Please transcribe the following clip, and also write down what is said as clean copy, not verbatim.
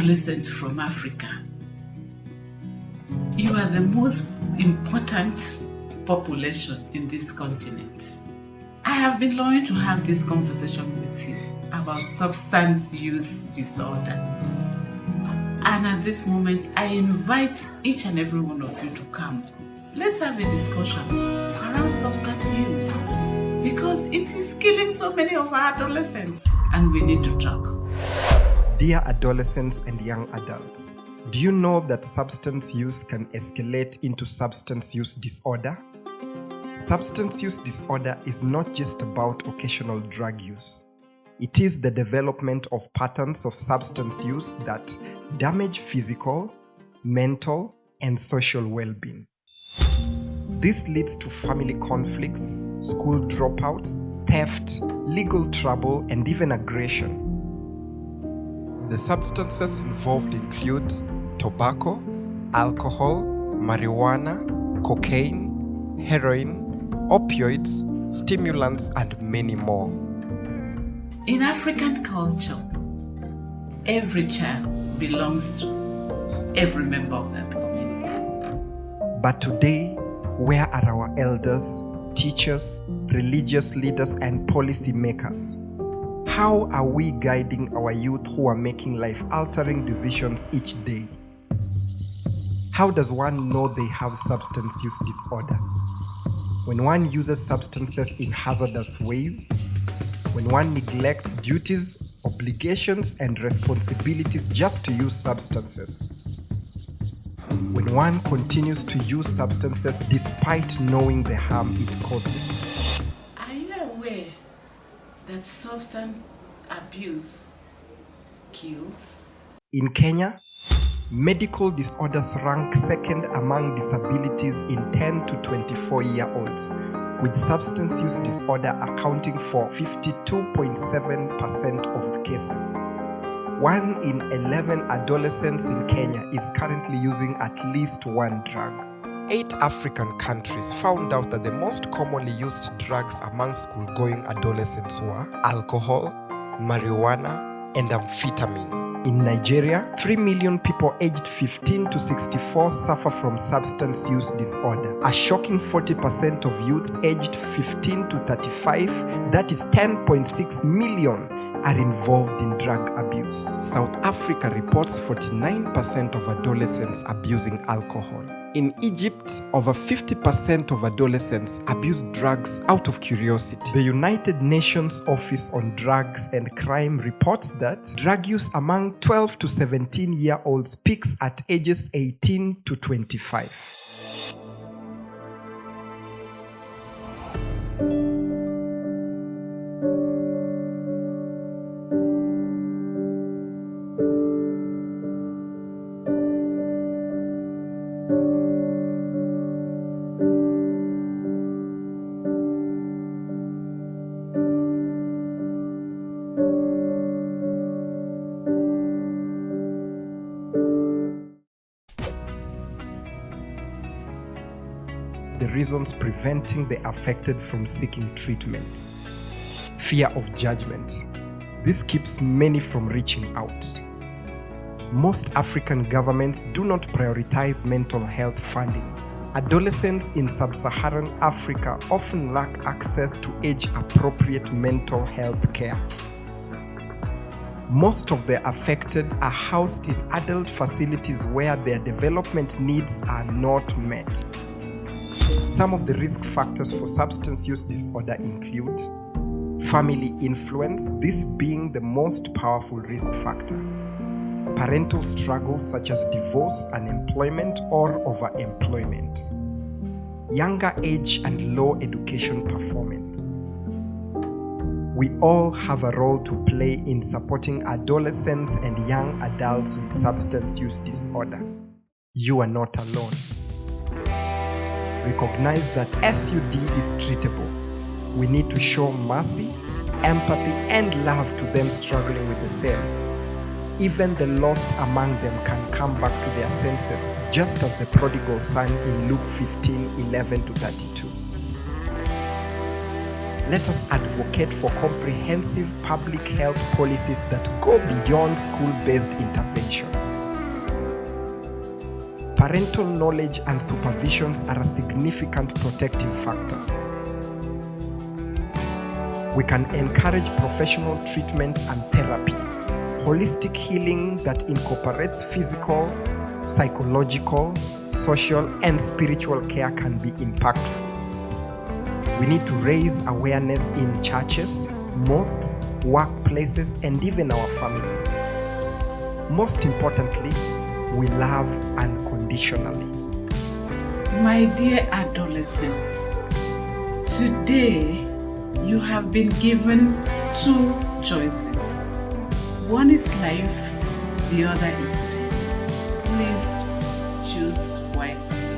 adolescents from Africa. You are the most important population in this continent. I have been longing to have this conversation with you about substance use disorder. And at this moment, I invite each and every one of you to come. Let's have a discussion around substance use because it is killing so many of our adolescents and we need to talk. Dear adolescents and young adults, do you know that substance use can escalate into substance use disorder? Substance use disorder is not just about occasional drug use. It is the development of patterns of substance use that damage physical, mental, and social well-being. This leads to family conflicts, school dropouts, theft, legal trouble, and even aggression. The substances involved include tobacco, alcohol, marijuana, cocaine, heroin, opioids, stimulants, and many more. In African culture, every child belongs to every member of that community. But today, where are our elders, teachers, religious leaders, and policymakers? How are we guiding our youth who are making life-altering decisions each day? How does one know they have substance use disorder? When one uses substances in hazardous ways, when one neglects duties, obligations, and responsibilities just to use substances, when one continues to use substances despite knowing the harm it causes. Are you aware that substance abuse kills? In Kenya, medical disorders rank second among disabilities in 10 to 24-year-olds, with substance use disorder accounting for 52.7% of the cases. 1 in 11 adolescents in Kenya is currently using at least one drug. 8 African countries found out that the most commonly used drugs among school-going adolescents were alcohol, marijuana, and amphetamine. In Nigeria, 3 million people aged 15 to 64 suffer from substance use disorder. A shocking 40% of youths aged 15 to 35, that is 10.6 million, are involved in drug abuse. South Africa reports 49% of adolescents abusing alcohol. In Egypt, over 50% of adolescents abuse drugs out of curiosity. The United Nations Office on Drugs and Crime reports that drug use among 12 to 17-year-olds peaks at ages 18 to 25. The reasons preventing the affected from seeking treatment. Fear of judgment. This keeps many from reaching out. Most African governments do not prioritize mental health funding. Adolescents in sub-Saharan Africa often lack access to age-appropriate mental health care. Most of the affected are housed in adult facilities where their development needs are not met. Some of the risk factors for substance use disorder include family influence, this being the most powerful risk factor, parental struggles such as divorce, unemployment, or overemployment, younger age and low education performance. We all have a role to play in supporting adolescents and young adults with substance use disorder. You are not alone. Recognize that SUD is treatable. We need to show mercy, empathy, and love to them struggling with the same. Even the lost among them can come back to their senses, just as the prodigal son in Luke 15:11-32. Let us advocate for comprehensive public health policies that go beyond school-based interventions. Parental knowledge and supervisions are significant protective factors. We can encourage professional treatment and therapy. Holistic healing that incorporates physical, psychological, social, and spiritual care can be impactful. We need to raise awareness in churches, mosques, workplaces, and even our families. Most importantly, we love unconditionally. My dear adolescents, today you have been given two choices. One is life, the other is death. Please choose wisely.